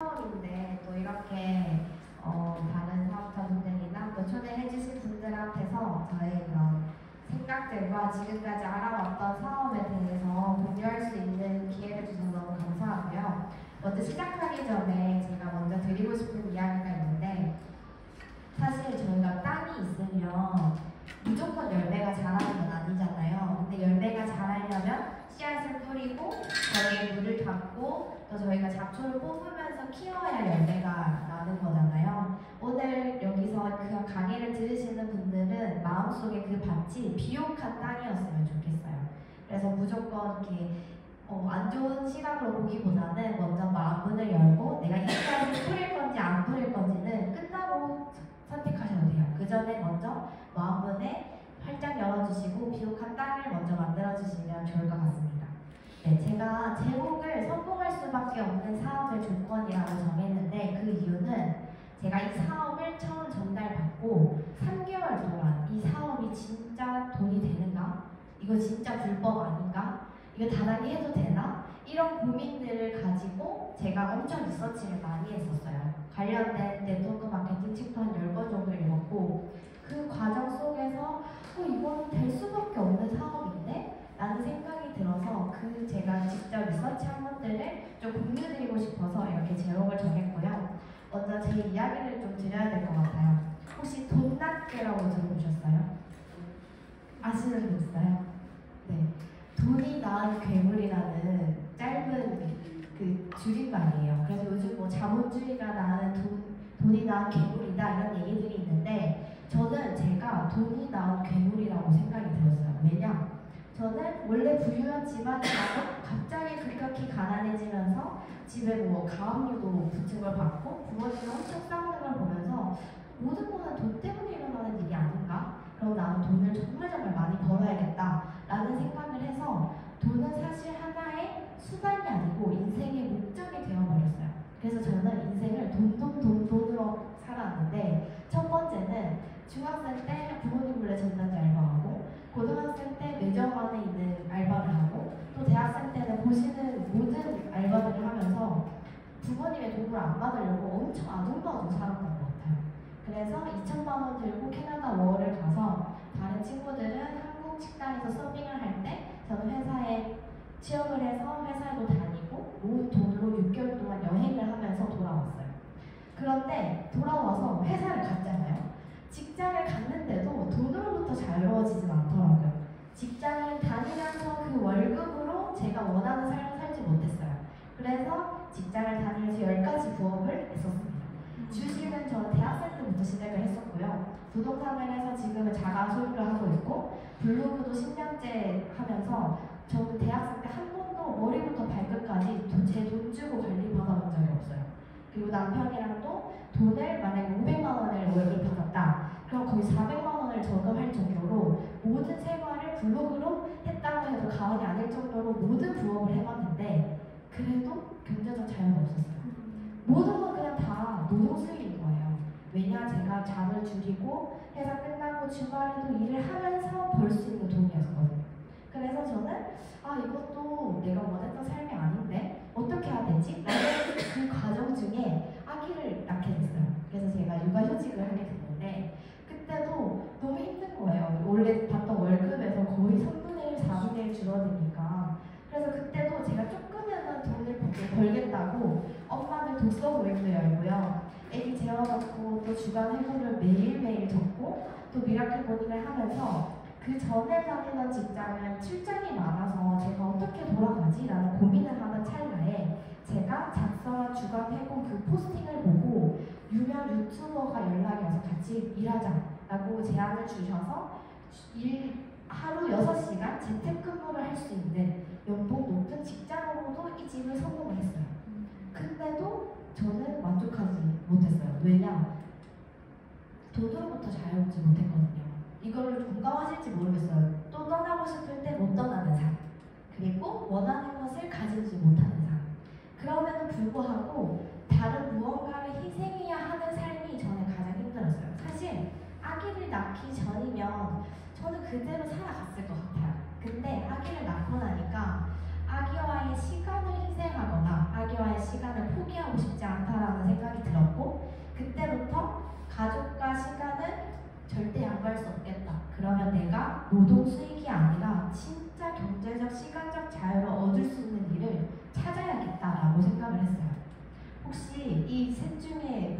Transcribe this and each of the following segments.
처음인데 또 이렇게 다른 사업자분들이나 또 초대해주신 분들 앞에서 저의 그런 생각들과 지금까지 알아왔던 사업에 대해서 공유할 수 있는 기회를 주셔서 너무 감사하고요. 먼저 시작하기 전에 제가 먼저 드리고 싶은 이야기가 있는데, 사실 저희가 땅이 있으면 무조건 열매가 자라는 건 아니잖아요. 근데 열매가 자라려면 씨앗을 뿌리고 거기에 물을 담고 또 저희가 잡초를 뽑으면서 키워야 열매가 나는 거잖아요. 오늘 여기서 그 강의를 들으시는 분들은 마음속에 그 밭이 비옥한 땅이었으면 좋겠어요. 그래서 무조건 이렇게 안 좋은 시각으로 보기보다는 먼저 마음문을 열고 내가 이 씨앗을 뿌릴 건지 안 뿌릴 건지는 끝나고 선택하셔도 돼요. 그 전에 먼저 마음문에 활짝 열어주시고 비옥한 땅을 먼저 만들어주시면 좋을 것 같습니다. 네, 제가 제목을 성공할 수밖에 없는 사업의 조건이라고 정했는데, 그 이유는 제가 이 사업을 처음 전달받고 3개월 동안 이 사업이 진짜 돈이 되는가? 이거 진짜 불법 아닌가? 이거 다단히 해도 되나? 이런 고민들을 가지고 제가 엄청 리서치를 많이 했었어요. 관련된 네트워크 마케팅 책도 한 10권 정도 읽었고, 그 과정 속에서 이건 될 수밖에 없는 사업인데? 라는 생각이 들어서 제가 직접 리서치한 것들을 좀 공유드리고 싶어서 이렇게 제목을 정했고요. 먼저 제 이야기를 좀 드려야 될 것 같아요. 혹시 돈낫게라고 들어보셨어요? 아시는 분 있어요? 네. 돈이 낳은 괴물이라는 짧은 그 줄임말이에요. 그래서 요즘 뭐 자본주의가 낳은 돈이 낳은 괴물이다 이런 얘기들이 있는데, 저는 제가 돈이 낳은 괴물이라고 생각이 들었어요. 왜냐? 저는 원래 부유한 집안이라도 갑자기 급격히 가난해지면서 집에 뭐 가압류도 붙은 걸 받고 부모님이 엄청 싸우는 걸 보면서 모든 거는 돈 때문에 일어나는 일이 아닌가? 그럼 나는 돈을 정말 많이 벌어야겠다 라는 생각을 해서 돈은 사실 하나의 수단이 아니고 인생의 목적이 되어버렸어요. 그래서 저는 인생을 돈으로 살았는데, 첫 번째는 중학생 때 부모님 몰래 전단지 알바하고, 고등학생 때 매점 안에 있는 알바를 하고, 또 대학생 때는 보시는 모든 알바들을 하면서 부모님의 도움을 안 받으려고 엄청 아둥바둥 살았던 것 같아요. 그래서 2천만 원 들고 캐나다 워홀을 가서 다른 친구들은 한국 식당에서 서빙을 할 때 저는 회사에 취업을 해서 회사에도 다니고 모은 돈으로 6개월 동안 여행을 하면서 돌아왔어요. 그런데 돌아와서 회사를 갔잖아요. 직장을 갔는데도 돈으로부터 자유로워지진 않더라고요. 직장을 다니면서 그 월급으로 제가 원하는 삶을 살지 못했어요. 그래서 직장을 다니면서 10가지 부업을 했었습니다. 주식은 저는 대학생 때부터 시작을 했었고요. 부동산을 해서 지금은 자가 소유를 하고 있고, 블로그도 10년째 하면서 저는 대학생 때 한 번도 머리부터 발끝까지 제 돈 주고 관리 받아본 적이 없어요. 그리고 남편이랑도 돈을 만약에 500만 원을 월급 받았다. 그럼 거의 400만 원을 저금할 정도로 모든 생활을 블로그로 했다고 해도 과언이 아닐 정도로 모든 부업을 해봤는데, 그래도 경제적 자유는 없었어요. 모든 건 그냥 다 노동 수익인 거예요. 왜냐, 제가 잠을 줄이고 회사 끝나고 주말에도 일을 하면서 벌 수 있는 돈이었거든요. 그래서 저는 이것도 내가 원했던 삶이 아닌데 어떻게 해야 되지? 그 과정 중에 아기를 낳게 됐어요. 그래서 제가 육아휴직을 하게 됐는데, 그때도 너무 힘든 거예요. 원래 받던 월급에서 거의 3분의 1, 4분의 1 줄어드니까. 그래서 그때도 제가 조금이라도 돈을 벌겠다고 엄마는 독서 모임도 열고요. 애기 재워놓고 또 주간 회고를 매일매일 적고 또 미라클 모닝을 하면서, 그 전에 다니던 직장은 출장이 많아서 제가 어떻게 돌아가지? 라는 고민을 하는 찰나에 제가 작성한 주간 회고 그 포스팅을 보고 유명 유튜버가 연락이 와서 같이 일하자 라고 제안을 주셔서 하루 6시간 재택근무를 할 수 있는 연봉 높은 직장으로도 이직을 성공을 했어요. 근데도 저는 만족하지 못했어요. 왜냐? 돈으로부터 자유롭지 못했거든요. 이거를 공감하실지 모르겠어요. 또 떠나고 싶을 때 못 떠나는 삶, 그리고 원하는 것을 가지지 못하는 삶. 그럼에도 불구하고 다른 무언가를 희생해야 하는 삶이 저는 가장 힘들었어요. 사실 아기를 낳기 전이면 저는 그대로 살아갔을 것 같아요. 근데 아기를 낳고 나니까 아기와의 시간을 희생하거나 아기와의 시간을 포기하고 싶지 않다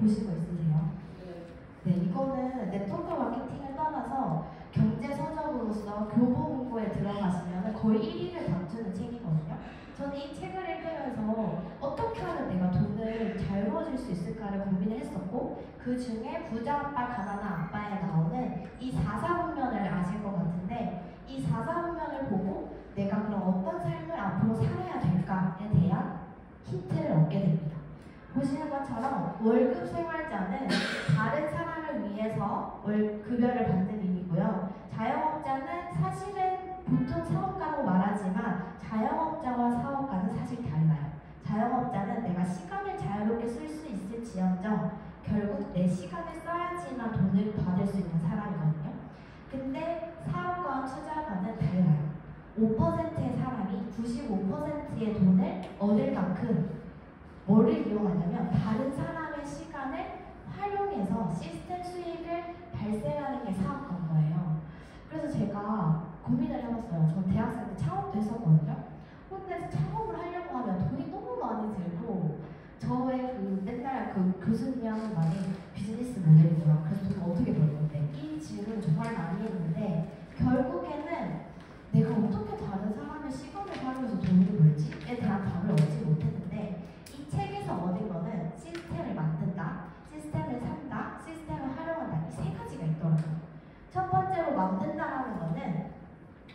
보신 거 있으세요? 네, 이거는 네트워크 마케팅을 떠나서 경제 서적으로서 교보문고에 들어가시면 거의 1위를 다투는 책이거든요. 저는 이 책을 읽으면서 어떻게 하면 내가 돈을 잘 벌어줄 수 있을까를 고민을 했었고, 그 중에 부자 아빠, 가난한 아빠에 나오는 이 4사분면을 아실 것 같은데, 이 4사분면을 보고 내가 그럼 어떤 삶을 앞으로 살아야 될까에 대한 힌트를 얻게 됩니다. 보시는 것처럼 월급 생활자는 다른 사람을 위해서 급여를 받는 일이고요. 자영업자는 사실은 보통 사업가라고 말하지만 자영업자와 사업가는 사실 달라요. 자영업자는 내가 시간을 자유롭게 쓸 수 있을지언정 결국 내 시간을 써야지만 돈을 받을 수 있는 사람이거든요. 근데 사업가와 투자가는 달라요. 5%의 사람이 95%의 돈을 얻을 만큼 뭐를 이용하냐면 다른 사람의 시간을 활용해서 시스템 수익을 발생하는 게 사업가인 거예요. 그래서 제가 고민을 해봤어요. 저 대학생 때 창업도 했었거든요. 근데 창업을 하려고 하면 돈이 너무 많이 들고, 저의 그 맨날 그 교수님이 하는 말이 비즈니스 모델이고요. 그래서 돈 어떻게 벌 건데? 이 질문을 정말 많이 했는데, 결국에는 내가 어떻게 다른 사람의 시간을 활용해서 돈을 벌지?에 대한 답을 얻지 못했는데, 이 책에서 얻은 거는 시스템을 만든다, 시스템을 산다, 시스템을 활용한다, 이 세 가지가 있더라고요. 첫 번째로 만든다라는 거는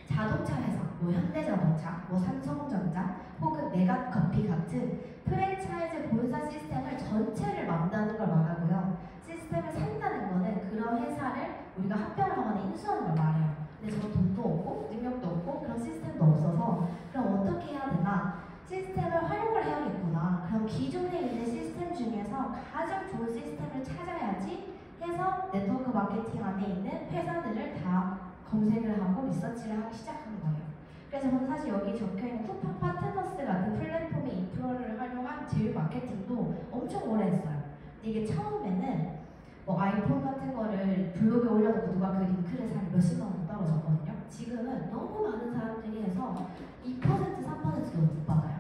자동차 회사, 뭐 현대자동차, 뭐 삼성전자, 혹은 메가커피 같은 프랜차이즈 본사 시스템을 전체를 만든다는 걸 말하고요. 시스템을 산다는 거는 그런 회사를 우리가 합병을 하거나 인수하는 걸 말해요. 근데 저 돈도 없고 능력도 없고 그런 시스템도 없어서 그럼 어떻게 해야 되나? 시스템을 활용을 해야겠구나. 그럼 기존에 있는 시스템 중에서 가장 좋은 시스템을 찾아야지 해서 네트워크 마케팅 안에 있는 회사들을 다 검색을 하고 리서치를 하기 시작한 거예요. 그래서 저는 사실 여기 적혀있는 쿠팡 파트너스 같은 플랫폼의 인프라를 활용한 제휴 마케팅도 엄청 오래 했어요. 근데 이게 처음에는 뭐 아이폰 같은 거를 블로그에 올려놓고 누가 그 링크를 사면 몇십만 원 떨어졌거든요. 지금은 너무 많은 사람들이 해서 2% 3%도 못 받아요.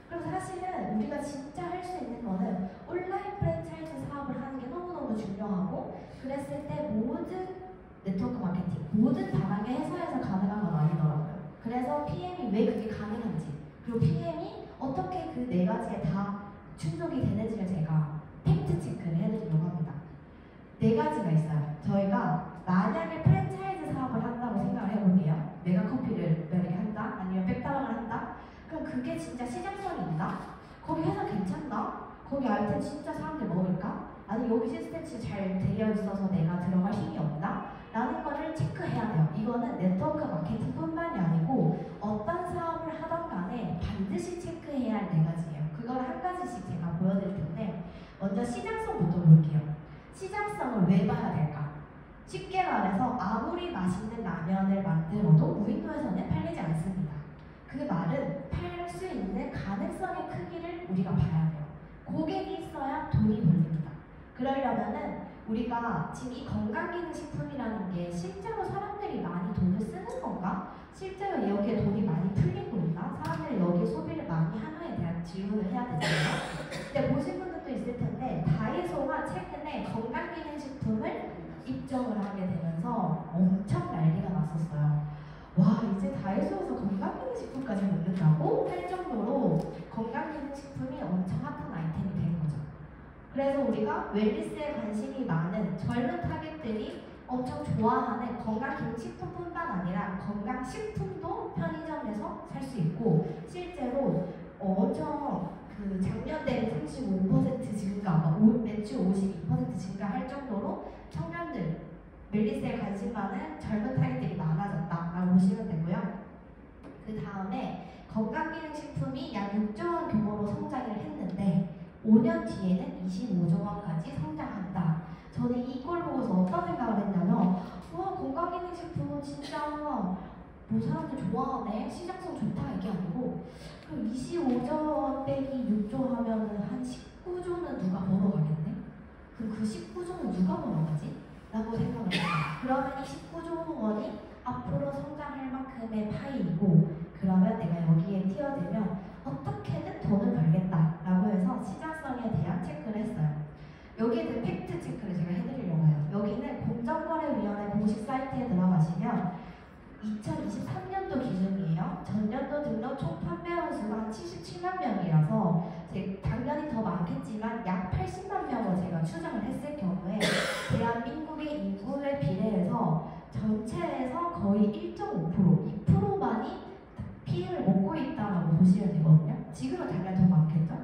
그래서 사실은 우리가 진짜 할 수 있는 거는 온라인 프랜차이즈 사업을 하는 게 너무너무 중요하고, 그랬을 때 모든 네트워크 마케팅, 모든 다양한 회사에서 가능한 건 아니더라고요. 그래서 PM이 왜 그게 가능한지, 그리고 PM이 어떻게 그 네 가지에 다 충족이 되는지를 제가 팩트 체크를 해드리려고 합니다. 네 가지가 있어요. 저희가 만약에 프랜차이즈 사업을 한다고 생각을 해볼게요. 메가커피를 만약에 한다? 아니면 백다방을 한다? 그럼 그게 진짜 시장성이 있나? 거기 회사 괜찮나? 거기 아이템 진짜 사람들 먹을까? 아니 여기 시스템이 잘 되어 있어서 내가 들어갈 힘이 없나? 라는 거를 체크해야 돼요. 이거는 네트워크 마케팅 뿐만이 아니고 어떤 사업을 하던 간에 반드시 체크해야 할 네 가지예요. 그걸 한 가지씩 제가 보여드릴 텐데, 먼저 시장성부터 볼게요. 시장성을 왜 봐야 될까? 쉽게 말해서 아무리 맛있는 라면을 만들어도 무인도에서는 팔리지 않습니다. 그 말은 팔 수 있는 가능성의 크기를 우리가 봐야 돼요. 고객이 있어야 돈이 벌립니다. 그러려면은 우리가 지금 이 건강기능식품이라는 게 실제로 사람들이 많이 돈을 쓰는 건가? 실제로 여기에 돈이 많이 풀리고 있나? 사람들이 여기에 소비를 많이 하나에 대한 질문을 해야 되잖아요. 근데 보신 분들도 있을 텐데 다이소가 최근에 건강기능식품을 입점을 하게 되면서 엄청 난리가 났었어요. 와, 이제 다이소에서 건강기능식품까지 먹는다고? 할 정도로 건강기능식품이 엄청 핫한 아이템이 된 거죠. 그래서 우리가 웰니스에 관심이 많은 젊은 타겟들이 엄청 좋아하는 건강기능식품뿐만 아니라 건강식품도 편의점에서 살 수 있고, 실제로 엄청 그 작년 대비 35% 증가, 매출 52% 증가할 정도로 청년들, 웰니스에 관심 많은 젊은 타겟들이 많아졌다라고 보시면 되고요. 그 다음에 건강기능식품이 약 6조 원 규모로 성장을 했는데 5년 뒤에는 25조 원까지 성장한다. 저는 이걸 보고서 어떤 생각을 했냐면, 와, 건강기능식품은 진짜 뭐 사람들 좋아하네, 시장성 좋다, 이게 아니고, 그럼 25조 원 빼기 6조 하면은 한 19조는 누가 벌어가겠네? 그럼 그 19조는 누가 벌어가지? 라고 생각을 했어요. 그러면 이 19조 원이 앞으로 성장할 만큼의 파이이고, 그러면 내가 여기에 뛰어들면 어떻게든 돈을 벌겠다라고 해서 시장성에 대한 체크를 했어요. 여기에 대한 팩트 체크를 제가 해드리려고 해요. 여기는 공정거래위원회 공식 사이트에 들어가시면 2023년도 기준이에요. 전년도 등록 총 판매원 수가 한 77만 명이라서 당연히 더 많겠지만 약 80만 명으로 제가 추정을 했을 경우에 대한민국의 인구에 비례해서 전체에서 거의 1.5%, 2%만이 피해를 먹고 있다고 보시면 되거든요. 지금은 당연히 더 많겠죠.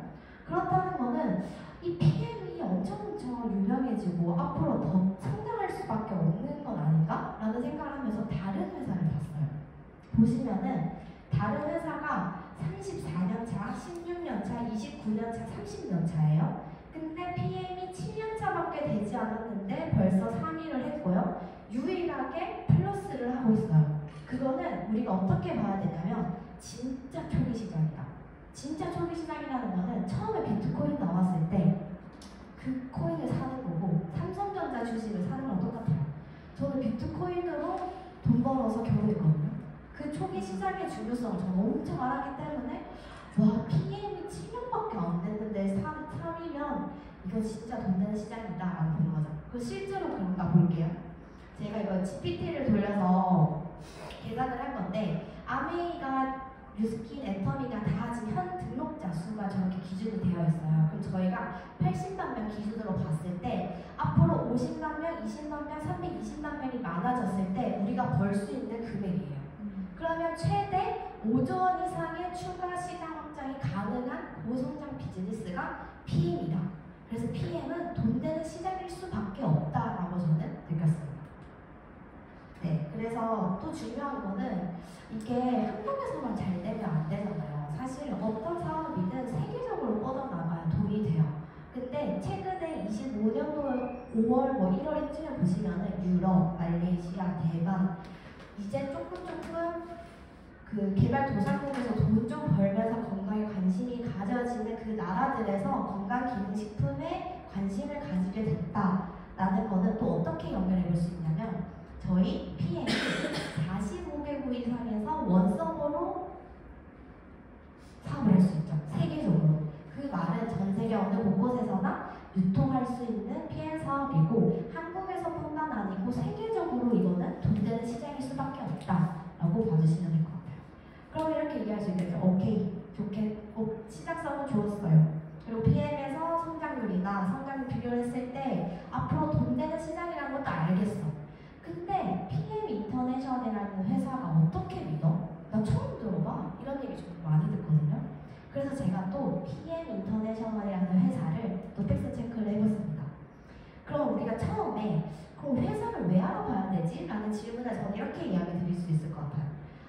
그렇다는 거는 이 PM이 엄청 유명해지고 앞으로 더 성장할 수밖에 없는 건 아닌가? 라는 생각을 하면서 다른 회사를 봤어요. 보시면은 다른 회사가 34년 차, 16년 차, 29년 차, 30년 차예요. 근데 PM이 7년 차밖에 되지 않았는데 벌써 3위를 했고요. 유일하게 플러스를 하고 있어요. 그거는 우리가 어떻게 봐야 되냐면 진짜 초기 시장이다. 진짜 초기 시장이라는 거는 처음에 비트코인 나왔을 때 그 코인을 사는 거고 삼성전자 주식을 사는 거랑 똑같아요. 저는 비트코인으로 돈 벌어서 결혼했거든요. 그 초기 시장의 중요성을 저는 엄청 알았기 때문에 와 PM이 7년밖에 안 됐는데 3이면 이거 진짜 돈 되는 시장이다 라고 본 거죠. 그 실제로 그런가 볼게요. 제가 이거 GPT를 돌려서 계산을 할 건데 아메이가 뉴스킨, 애터미가 다 지금 현 등록자 수가 저렇게 기준이 되어 있어요. 그럼 저희가 80만 명 기준으로 봤을 때 앞으로 50만 명, 20만 명, 320만 명이 많아졌을 때 우리가 벌 수 있는 금액이에요. 그러면 최대 5조 원 이상의 추가 시장 확장이 가능한 고성장 비즈니스가 PM이다. 그래서 PM은 돈 되는 시장일 수밖에 없다라고 저는 느꼈습니다. 네, 그래서 또 중요한 거는 이게 한국에서만 잘 되면 안 되잖아요. 사실 어떤 사업이든 세계적으로 뻗어나가야 돈이 돼요. 근데 최근에 25년도 5월, 1월쯤에 보시면은 유럽, 말레이시아, 대만 이제 조금 그 개발도상국에서 돈 좀 벌면서 건강에 관심이 가져지는 그 나라들에서 건강기능식품에 관심을 가지게 됐다라는 거는 또 어떻게 연결해 볼 수 있냐면 저희 PM이 45개국 이상에서 원서버로 사업을 할 수 있죠. 세계적으로. 그 말은 전 세계 어느 곳곳에서나 유통할 수 있는 PM 사업이고 한국에서뿐만 아니고 세계적으로 이거는 돈 되는 시장일 수밖에 없다라고 봐주시면 될 것 같아요. 그럼 이렇게 얘기할 수 있겠죠. 오케이, 좋겠고 시작성은 좋았어요. 그리고 PM에서 성장률이나 성장률 비교를 했을 때 앞으로 돈 되는 시장이라는 것도 알겠어. 근데 PM 인터내셔널이라는 회사가 어떻게 믿어? 나 처음 들어봐. 이런 얘기 좀 많이 듣거든요. 그래서 제가 또 PM 인터내셔널이라는 회사를 또 팩트 체크를 해봤습니다. 그럼 우리가 처음에 그럼 회사를 왜 알아봐야 되지? 라는 질문에 저는 이렇게 이야기 드릴 수 있을 것 같아요.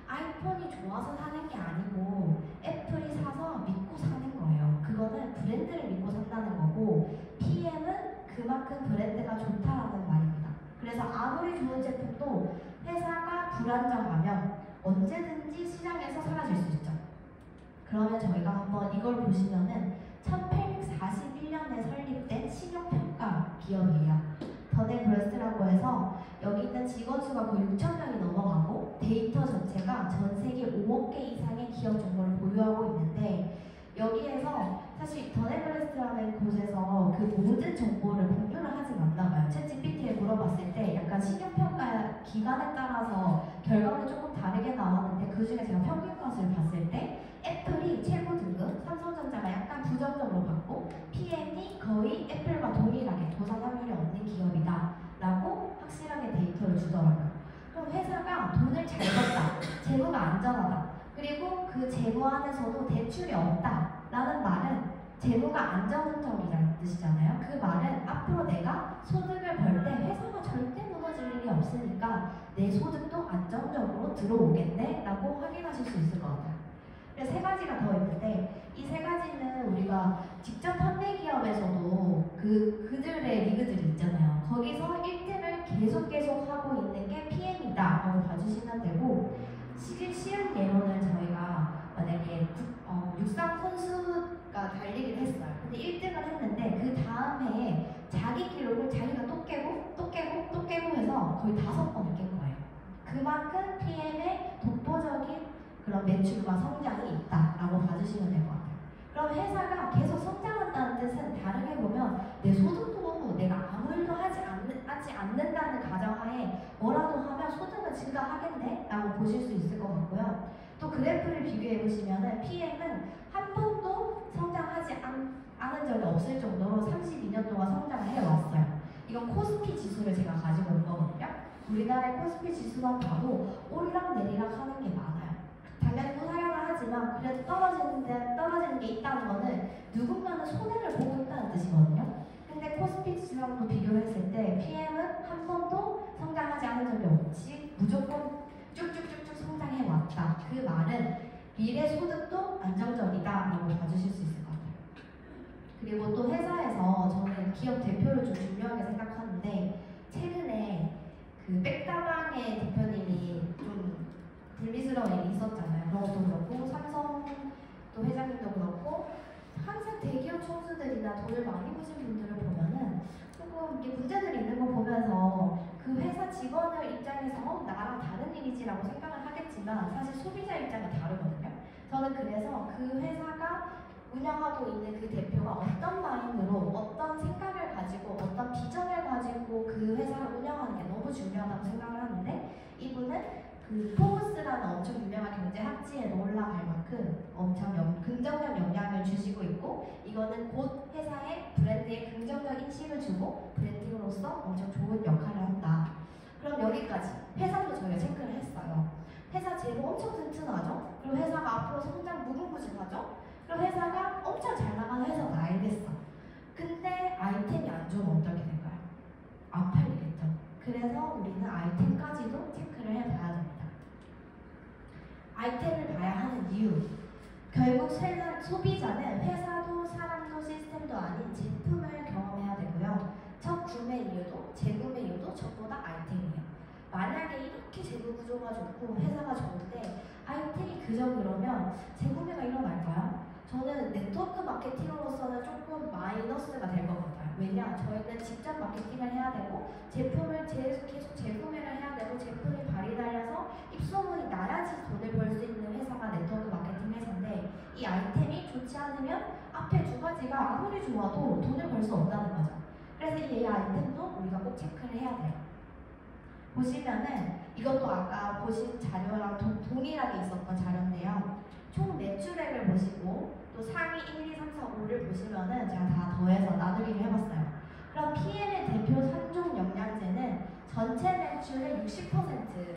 아이폰이 좋아서 사는 게 아니고 애플이 사서 믿고 사는 거예요. 그거는 브랜드를 믿고 산다는 거고 PM은 그만큼 브랜드가 좋다라는 말입니다. 그래서 아무리 좋은 제품도 회사가 불안정하면 언제든지 시장에서 사라질 수 있죠. 그러면 저희가 한번 이걸 보시면은 1841년에 설립된 신용평가 기업이에요. 더네브레스라고 해서 여기 있는 직원 수가 거의 6,000명이 넘어가고 데이터 전체가 전 세계 5억 개 이상의 기업 정보를 보유하고 있는데 여기에서 사실 더네브레스트라는 곳에서 그 모든 정보를 공유를 하진 않나 봐요. 챗GPT에 물어봤을 때 약간 신용평가 기간에 따라서 결과는 조금 다르게 나왔는데 그 중에 제가 평균값을 봤을 때 애플이 최고 등급, 삼성전자가 약간 부정적으로 봤고 PM이 거의 애플과 동일하게 도산 확률이 없는 기업이다 라고 확실하게 데이터를 주더라고요. 그럼 회사가 돈을 잘 벌다, 재무가 안전하다, 그리고 그 재무 안에서도 대출이 없다 라는 말은 재무가 안정적이라는 뜻이잖아요. 그 말은 앞으로 내가 소득을 벌 때 회사가 절대 무너질 일이 없으니까 내 소득도 안정적으로 들어오겠네 라고 확인하실 수 있을 것 같아요. 그래서 세 가지가 더 있는데 이 세 가지는 우리가 직접 판매 기업에서도 그들의 리그들이 있잖아요. 거기서 1등을 계속 하고 있는 게 PM이다 라고 봐주시면 되고 쉬운 예로는 저희가 만약에 육상 선수가 달리기를 했어요. 근데 1등을 했는데 그 다음 해에 자기 기록을 자기가 또 깨고 해서 거의 5번을 깬 거예요. 그만큼 PM의 독보적인 그런 매출과 성장이 있다라고 봐주시면 될 것 같아요. 그럼 회사가 계속 성장한다는 뜻은 다르게 보면 내 소득도 너무 증가하겠네? 라고 보실 수 있을 것 같고요. 또 그래프를 비교해 보시면은 PM은 한 번도 성장하지 않은 적이 없을 정도로 32년 동안 성장을 해왔어요. 이건 코스피 지수를 제가 가지고 온 거거든요. 우리나라의 코스피 지수만 봐도 오르락 내리락 하는 게 많아요. 당연히 부사용을 하지만 그래도 떨어지는 게 있다는 거는 누군가는 손해를 보고 있다는 뜻이거든요. 근데 코스피 지수랑도 비교를 했을 때 PM은 한 번도 성장하지 않은 적이 없이 무조건 쭉쭉쭉쭉 성장해 왔다. 그 말은 미래 소득도 안정적이다 라고 봐주실 수 있을 것 같아요. 그리고 또 회사에서 저는 기업 대표를 좀 중요하게 생각하는데, 최근에 그 백다방의 대표님이 좀 불미스러운 일이 있었잖아요. 그런 것도 그렇고 삼성 또 회장님도 그렇고 항상 대기업 총수들이나 돈을 많이 버신 분들을 보면은 조금 이렇게 문제들이 있는 거 보면서 그 회사 직원의 입장에서 나랑 다른 일이지라고 생각을 하겠지만 사실 소비자 입장은 다르거든요. 저는 그래서 그 회사가 운영하고 있는 그 대표가 어떤 마인드로 어떤 생각을 가지고 어떤 비전을 가지고 그 회사를 운영하는 게 너무 중요하다고 생각을 하는데, 이분은 그 포브스라는 엄청 유명한 경제 학지에 올라갈 만큼 엄청 긍정적 영향을 주시고 있고, 이거는 곧 회사의 브랜드에 긍정적 인식을 주고 브랜딩으로서 엄청 좋은 역할을 한다. 그럼 여기까지 회사도 저희가 체크를 했어요. 회사 재무 엄청 튼튼하죠? 그리고 회사가 앞으로 성장 무궁무진하죠? 그리고 회사가 엄청 잘 나가는 회사가 알겠어. 근데 아이템이 안 좋으면 어떻게 될까요? 안 팔리겠죠. 그래서 우리는 아이템까지도 체크를 해봐야 됩니다. 아이템을 봐야 하는 이유. 결국 소비자는 회사도 사람도 시스템도 아닌 제품을 경험해야 되고요. 첫 구매 이유도 재구매 이유도 전부 다 아이템이에요. 만약에 이렇게 재고 구조가 좋고 회사가 좋은데 아이템이 그저 그러면 재구매가 일어날까요? 저는 네트워크 마케팅으로서는 조금 마이너스가 될 것 같아요. 왜냐? 저희는 직접 마케팅을 해야 되고 제품을 계속 재구매를 해야 되고 제품이 발이 달려서 입소문이 나야지 돈을 벌 수 있는 회사가 네트워크 마케팅 회사인데, 이 아이템이 좋지 않으면 앞에 두 가지가 아무리 좋아도 돈을 벌 수 없다는 거죠. 그래서 이 아이템도 우리가 꼭 체크를 해야 돼요. 보시면은 이것도 아까 보신 자료랑 동일하게 있었던 자료인데요. 총 매출액을 보시고 또 상위 1, 2, 3, 4, 5를 보시면은 제가 다 더해서 나누기를 해봤어요. 그럼 PM의 대표 3종 영양제는 전체 매출의 60%예요.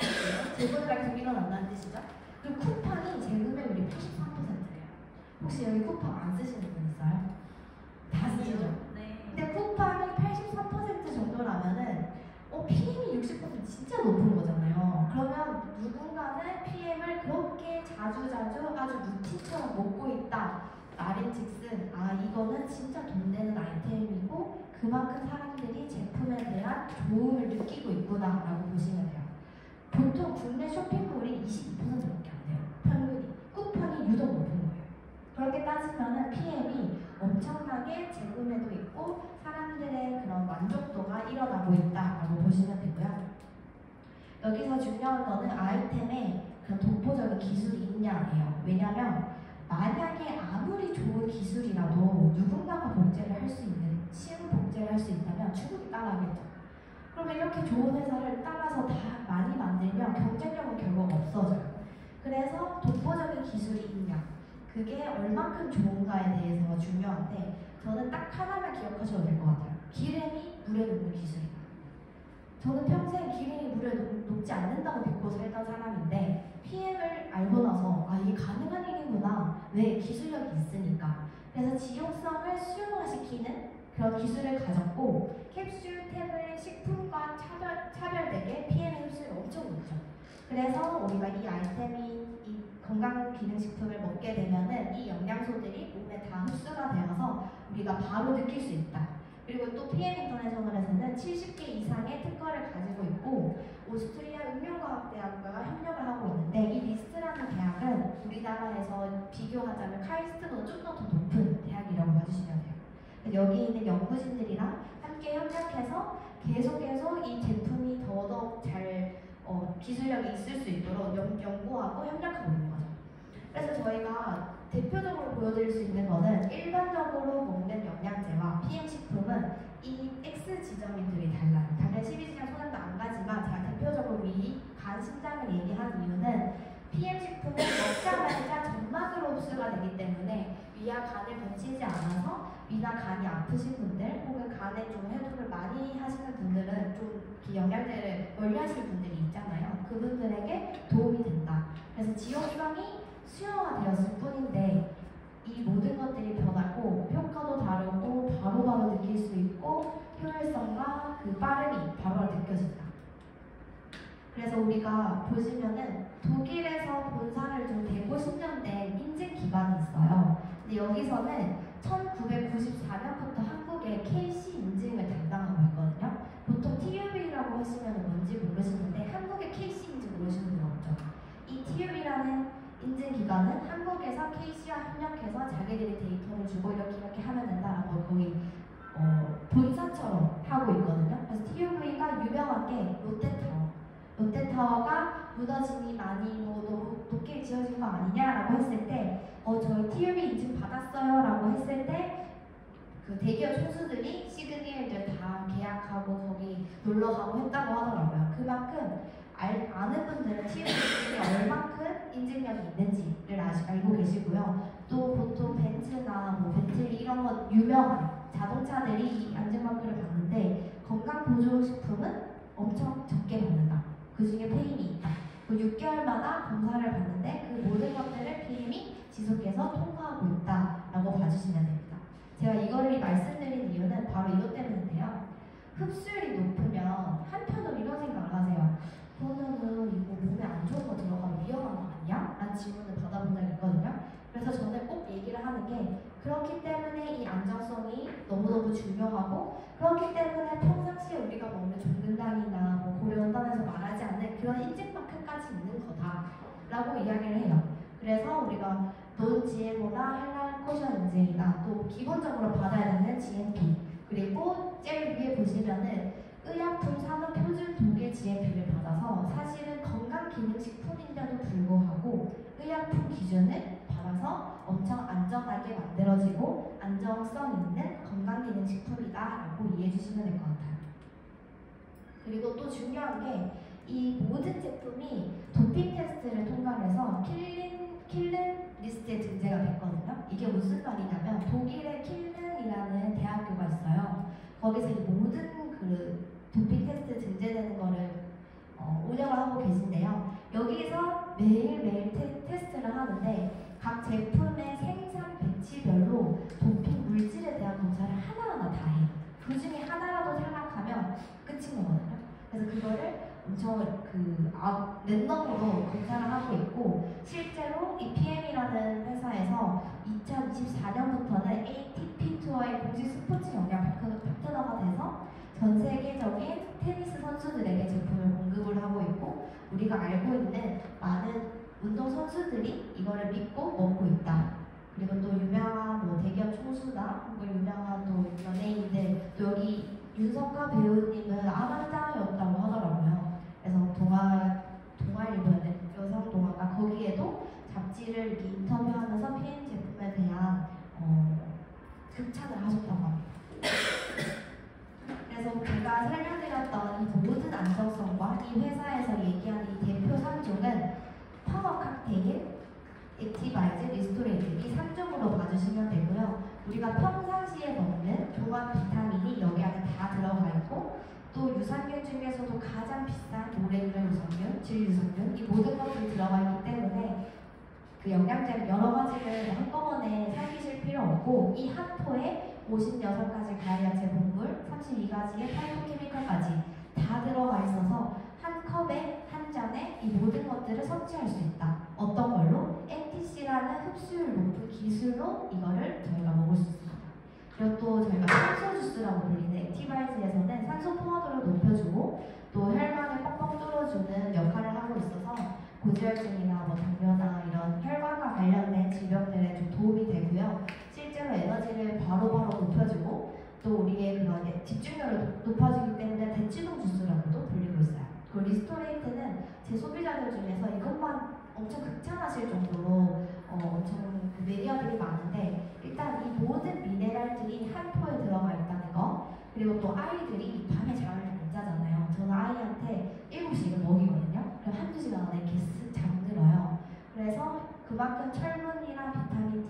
재구매가 계속 일어난다는 뜻이죠. 그리고 쿠팡이 재구매율이 83%예요. 혹시 여기 쿠팡 안 쓰시는 분 있어요? 다 쓰시죠? 네. 근데 쿠팡이 83% 정도라면은 PM이 60% 진짜 높은 거잖아요. 그러면 누군가는 PM을 그렇게 자주 아주 루틴처럼 먹고 있다. 말인즉슨 이거는 진짜 돈 되는 아이템이고 그만큼 사람들이 제품에 대한 좋음을 느끼고 있구나 라고 보시면 돼요. 보통 국내 쇼핑몰이 22%밖에 안 돼요. 평균이. 쿠팡이 유독 높은 거예요. 그렇게 따지면은 PM이 엄청나게 재구매도 있고 사람들의 그런 만족도가 일어나고 있다라고 보시면 되고요. 여기서 중요한 거는 아이템에 그런 독보적인 기술이 있냐예요. 왜냐면 만약에 아무리 좋은 기술이라도 누군가가 복제를 할 수 있는, 쉬운 복제를 할 수 있다면 충분히 따라하겠죠. 그러면 이렇게 좋은 회사를 따라서 다 많이 만들면 경쟁력은 결국 없어져요. 그래서 독보적인 기술이 있냐, 그게 얼만큼 좋은가에 대해서 중요한데, 저는 딱 하나만 기억하셔도 될 것 같아요. 기름이 물에 녹는 기술이다. 저는 평생 기름이 물에 녹지 않는다고 믿고 살던 사람인데 PM을 알고 나서 이게 가능한 일이구나. 왜? 기술력이 있으니까. 그래서 지용성을 수용화시키는 그런 기술을 가졌고, 캡슐, 태블릿, 식품과 차별되게 PM의 흡수율이 엄청 높죠. 그래서 우리가 이 아이템이 이 건강기능식품을 먹게 되면은 이 영양소들이 몸에 다 흡수가 되어서 우리가 바로 느낄 수 있다. 그리고 또 PM 인터내셔널에서는 70개 이상의 특허를 가지고 있고 오스트리아 응용과학대학과 협력을 하고 있는데, 이 리스트라는 대학은 우리나라에서 비교하자면 카이스트보다 좀 더 높은 대학이라고 봐주시면 돼요. 여기 있는 연구진들이랑 함께 협력해서 계속 이 제품이 더더욱 잘 기술력이 있을 수 있도록 연구하고 협력하고 있는 거죠. 그래서 저희가 대표적으로 보여드릴 수 있는 거는 일반적으로 먹는 영양제와 PM식품은 이 X 지점들이 달라요. 당연히 12지점 소량도 안 가지만 제가 대표적으로 위, 간, 심장 보조가 되기 때문에 위와 간을 거치지 않아서 위나 간이 아프신 분들 혹은 간에 좀 해독을 많이 하시는 분들은 좀 영양제를 멀리 하시는 분들이 있잖아요. 그분들에게 도움이 된다. 그래서 지용성이 수용화되었을 뿐인데 이 모든 것들이 변하고 효과도 다르고 바로바로 느낄 수 있고 효율성과 그 빠름이 바로바로 느껴진다. 그래서 우리가 보시면은 독일에서 본사를 좀 150년 된 인증 기관이 있어요. 근데 여기서는 1994년부터 한국의 KC 인증을 담당하고 있거든요. 보통 TUB라고 하시면 뭔지 모르시는데 한국의 KC 인증 모르시는 분 없죠? 이 TUB라는 인증기관은 한국에서 KC와 협력해서 자기들이 데이터를 주고 이렇게 하면 된다라고 거의 본사처럼 하고 있거든요. 그래서 TUV가 유명한 게 롯데타워가 무너짐이 많이 너무 높게 지어진 거 아니냐라고 했을 때 저희 TUV 인증 받았어요 라고 했을 때 그 대기업 총수들이 시그니엘들 다 계약하고 거기 놀러가고 했다고 하더라고요. 그만큼 아는 분들은 TUV 인증이 얼만큼 인증력이 있는지를 알고 계시고요. 또 보통 벤츠나 벤틀리 이런 것 유명한 자동차들이 이 안전마크를 받는데 건강보조식품은 엄청 적게 받는다. 그 중에 PM이 있다. 그 6개월마다 검사를 받는데 그 모든 것들을 PM이 지속해서 통과하고 있다라고 봐주시면 됩니다. 제가 이거를 말씀드린 이유는 바로 이것 때문인데요. 흡수율이 높으면 한편으로 이런 생각을 하세요. 그러면은 이거 몸에 안 좋은 거 들어가면 위험한 거 아니야? 라는 질문을 받아본 적이 있거든요. 그래서 저는 꼭 얘기를 하는 게 그렇기 때문에 이 안정성이 너무너무 중요하고 그렇기 때문에 평상시에 우리가 먹는 종근당이나 고려온단에서 말하지 않는 그런 인증마크까지 있는 거다 라고 이야기를 해요. 그래서 우리가 논 GMO나 할랄 코션 인증이나 또 기본적으로 받아야 되는 GMP 그리고 제일 위에 보시면은 의약품 산업 표준 독일 GMP를 받아서 사실은 건강기능식품인데도 불구하고 의약품 기준을 받아서 엄청 안전하게 만들어지고 안정성 있는 건강기능식품이다라고 이해해 주시면 될 것 같아요. 그리고 또 중요한 게 이 모든 제품이 도핑 테스트를 통과해서 킬른 리스트에 등재가 됐거든요. 이게 무슨 말이냐면 독일의 킬른이라는 대학교가 있어요. 거기서 이 모든 그 도핑 테스트 등재되는 거를 운영을 하고 계신데요. 여기서 매일매일 테스트를 하는데 각 제품의 생산 배치별로 도핑 물질에 대한 검사를 하나하나 다 해요. 그 중에 하나라도 탈락하면 끝인 거거든요. 그래서 그거를 엄청 랜덤으로 검사를 하고 있고 실제로 이 PM이라는 회사에서 2024년부터는 ATP 투어의 공식 스포츠 영양 파트너가 돼서 전 세계적인 테니스 선수들에게 제품을 공급을 하고 있고 우리가 알고 있는 많은 운동 선수들이 이거를 믿고 먹고 있다. 그리고 또 유명한 대기업 총수나 혹은 유명한 또 연예인들 또 여기 윤석화 배우님은 암환자였다고 하더라고요. 그래서 동아일보는 여성 동아가 거기에도 잡지를 이렇게 인터뷰하면서 PM 제품에 대한 극찬을 하셨다고 합니다. 그래서 제가 설명드렸던 이 모든 안정성과 이 회사에서 얘기하는 이 대표 3종은 파워 칵테일, 액티바이즈, 리스토레이트 이 3종으로 봐주시면 되고요. 우리가 평상시에 먹는 종합 비타민이 여기 안에 다 들어가 있고 또 유산균 중에서도 가장 비싼 모레이라 유산균, 질 유산균 이 모든 것들이 들어가 있기 때문에 그 영양제를 여러 가지를 한꺼번에 삼키실 필요 없고 이 한 포에 56가지 과일야채 곡물, 32가지의 파이토케미칼까지 다 들어가 있어서 한 컵에 한 잔에 이 모든 것들을 섭취할 수 있다. 어떤 걸로? NTC라는 흡수율 높은 기술로 이거를 저희가 먹을 수 있습니다. 그리고 또 저희가 산소 주스라고 불리는 액티바이즈에서는 산소 포화도를 높여주고 또 혈관을 뻥뻥 뚫어주는 역할을 하고 있어서 고지혈증이나 당뇨나 이런 혈관과 관련된 질병들에 좀 도움이 되고요. 실제로 에너지를 바로바로 높여주고 또 우리의 그런 집중력을 높아지기 때문에 대치동 주스라고도 불리고 있어요. 그 리스토레이트는 제 소비자들 중에서 이것만 엄청 극찬하실 정도로 엄청 그 매니아들이 많은데 일단 이 모든 미네랄들이 한 포에 들어가 있다는 거 그리고 또 아이들이 밤에 잠을 안 자잖아요. 저는 아이한테 7시에 먹이거든요. 그럼 한두 시간 안에 이렇게 쓱 잠들어요. 그래서 그만큼 철분이랑 비타민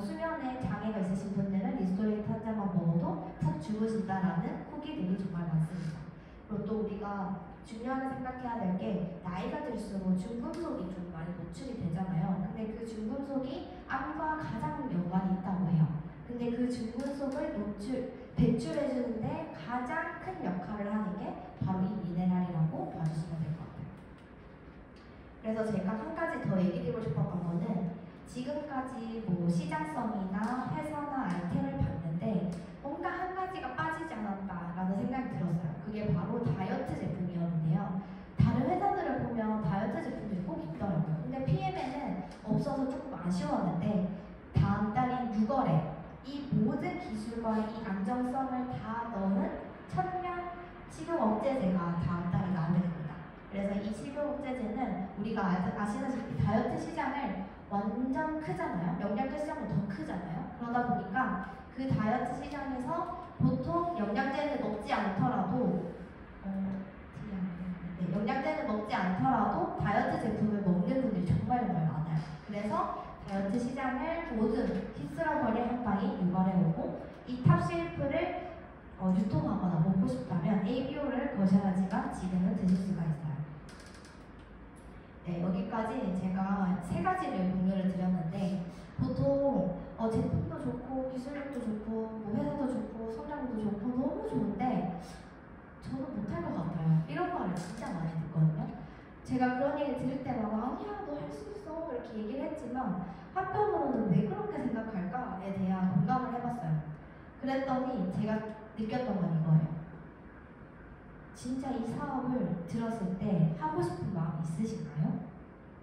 수면에 장애가 있으신 분들은 리스토레이트 한 잔만 먹어도 푹 주무신다라는 후기들이 정말 많습니다. 그리고 또 우리가 중요하게 생각해야 될 게 나이가 들수록 중금속이 좀 많이 노출이 되잖아요. 근데 그 중금속이 암과 가장 연관이 있다고 해요. 근데 그 중금속을 배출해주는데 가장 큰 역할을 하는 게 바로 이 미네랄이라고 봐주시면 될 것 같아요. 그래서 제가 한 가지 더 얘기드리고 싶었던 거는 지금까지 뭐 시장성이나 회사나 아이템을 봤는데 뭔가 한 가지가 빠지지 않았다라는 생각이 들었어요. 그게 바로 다이어트 제품이었는데요. 다른 회사들을 보면 다이어트 제품들이 꼭 있더라고요. 근데 PM에는 없어서 조금 아쉬웠는데 다음 달인 6월에 이 모든 기술과 이 안정성을 다 넣은 천연 식욕 억제제가 다음 달에 나오게 됩니다. 그래서 이 식욕 억제제는 우리가 아시다시피 다이어트 시장을 완전 크잖아요. 영양제 시장은 더 크잖아요. 그러다 보니까 그 다이어트 시장에서 보통 영양제를 먹지 않더라도 영양제를 먹지 않더라도 다이어트 제품을 먹는 분들이 정말 많아요. 그래서 다이어트 시장을 모든 휩쓸어버릴 한 방이 6월에 오고 이 탑실프를 유통하거나 먹고 싶다면 ABO를 거셔야지만 지금은 드실 수가 있어요. 네, 여기까지 제가 세 가지를 공유를 드렸는데 보통 제품도 좋고 기술력도 좋고 뭐 회사도 좋고 성장도 좋고 너무 좋은데 저는 못할 것 같아요. 이런 말을 진짜 많이 듣거든요. 제가 그런 얘기 들을 때마다 아니야 너 할 수 있어 이렇게 얘기를 했지만 한편으로는 왜 그렇게 생각할까에 대한 공감을 해봤어요. 그랬더니 제가 느꼈던 건 이거예요. 진짜 이 사업을 들었을 때 하고 싶은 마음이 있으신가요?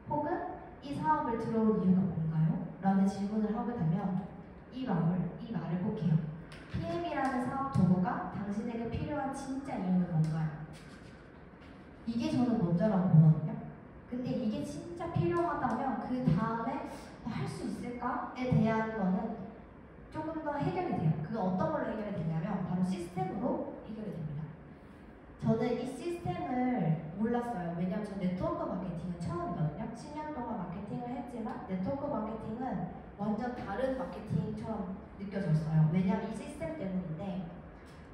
혹은 이 사업을 들어온 이유가 뭔가요? 라는 질문을 하게 되면 이 말을 꼭 해요. PM이라는 사업 도구가 당신에게 필요한 진짜 이유는 뭔가요? 이게 저는 먼저라고 보거든요. 근데 이게 진짜 필요하다면 그 다음에 할 수 있을까에 대한 거는 조금 더 해결이 돼요. 그게 어떤 걸로 해결이 되냐면 바로 시스템으로 해결이 됩니다. 저는 이 시스템을 몰랐어요. 왜냐면 저 네트워크 마케팅은 처음이거든요. 10년 동안 마케팅을 했지만 네트워크 마케팅은 완전 다른 마케팅처럼 느껴졌어요. 왜냐면 이 시스템 때문인데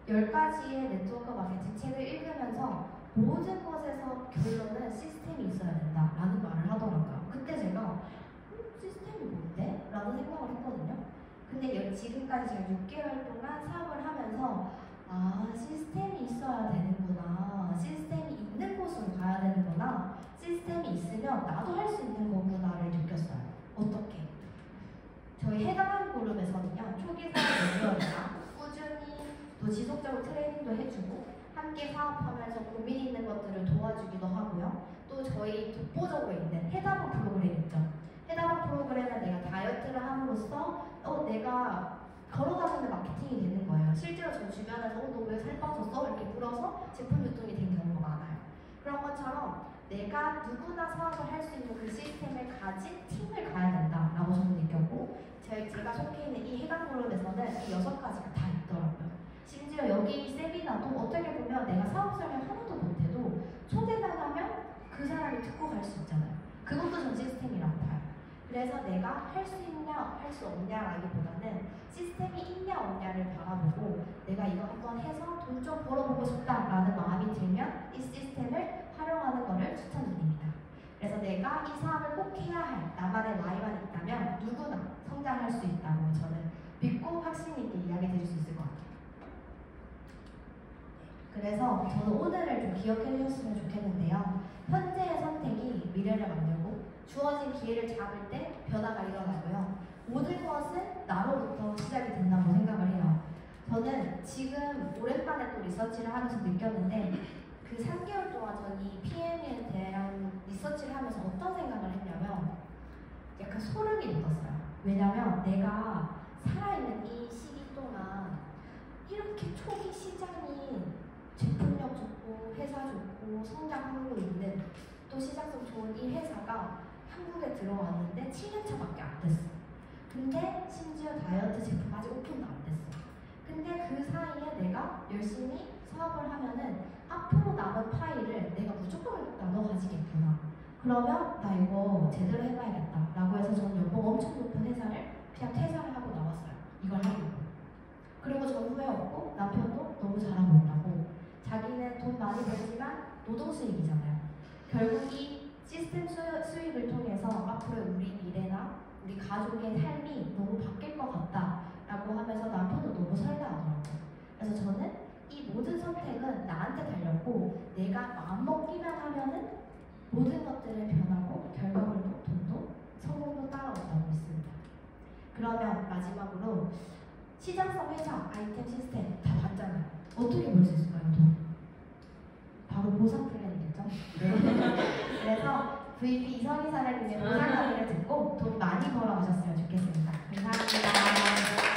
10가지의 네트워크 마케팅 책을 읽으면서 모든 것에서 결론은 시스템이 있어야 된다라는 말을 하더라고요. 그때 제가 시스템이 뭔데? 라는 생각을 했거든요. 근데 지금까지 제가 6개월 동안 사업을 하면서 시스템이 있어야 되는구나. 시스템이 있는 곳으로 가야 되는구나. 시스템이 있으면 나도 할 수 있는 거구나를 느꼈어요. 어떻게? 저희 해당 그룹에서는요. 초기 사업 연구원이나 꾸준히 또 지속적으로 트레이닝도 해주고 함께 사업하면서 고민 있는 것들을 도와주기도 하고요. 또 저희 독보적으로 있는 해당 프로그램 있죠. 해당 프로그램은 내가 다이어트를 함으로써 내가 걸어다니는 마케팅이 되는 거예요. 실제로 저 주변에서 너 왜 살 빠졌어? 이렇게 물어서 제품 유통이 된 경우가 많아요. 그런 것처럼 내가 누구나 사업을 할 수 있는 그 시스템을 가진 팀을 가야 된다라고 저는 느꼈고 제가 속해 있는 이 해당 그룹에서는 이 6가지가 다 있더라고요. 심지어 여기 세미나도 어떻게 보면 내가 사업 설명 하나도 못해도 초대만 하면 그 사람이 듣고 갈 수 있잖아요. 그것도 전 시스템이라고 봐요. 그래서 내가 할 수 있냐 할 수 없냐라기보다는 시스템이 있냐 없냐를 바라보고 내가 이거 한번 해서 돈 좀 벌어보고 싶다라는 마음이 들면 이 시스템을 활용하는 것을 추천드립니다. 그래서 내가 이 사업을 꼭 해야 할 나만의 와이만 있다면 누구나 성장할 수 있다고 저는 믿고 확신 있게 이야기 드릴 수 있을 것 같아요. 그래서 저는 오늘을 좀 기억해 주셨으면 좋겠는데요. 현재의 선택이 미래를 만들고 주어진 기회를 잡을 때 변화가 일어나고요. 모든 것은 나로부터 시작이 된다고 생각을 해요. 저는 지금 오랜만에 또 리서치를 하면서 느꼈는데 그 3개월 동안 전 이 PM에 대한 리서치를 하면서 어떤 생각을 했냐면 약간 소름이 돋았어요. 왜냐면 내가 살아있는 이 시기 동안 이렇게 초기 시장이 제품력 좋고 회사 좋고 성장하고 있는 또 시장성 좋은 이 회사가 한국에 들어왔는데 7년차밖에 안 됐어. 근데 심지어 다이어트 제품 아직 오픈도 안 됐어. 근데 그 사이에 내가 열심히 사업을 하면은 앞으로 남은 파일을 내가 무조건 나눠 가지겠구나. 그러면 나 이거 제대로 해봐야겠다 라고 해서 저는 연봉 엄청 높은 회사를 그냥 퇴사를 하고 나왔어요. 이걸 하려고. 그리고 저 후회 없고 남편도 너무 잘하고 있다고. 자기는 돈 많이 벌지만 노동 수익이잖아요. 결국 이 시스템 수익을 통해서 앞으로 우리 미래나 우리 가족의 삶이 너무 바뀔 것 같다라고 하면서 남편도 너무 설레하더라고요. 그래서 저는 이 모든 선택은 나한테 달렸고 내가 마음먹기만 하면은 모든 것들을 변하고 결과물도 돈도 성공도 따라온다고 믿습니다. 그러면 마지막으로 시장성 회사 아이템 시스템 다 봤잖아요. 어떻게 벌 수 있을까요? 돈? 바로 보상 플랜이겠죠? 네. 그래서 VP 이선희 사장님의 보상 카드를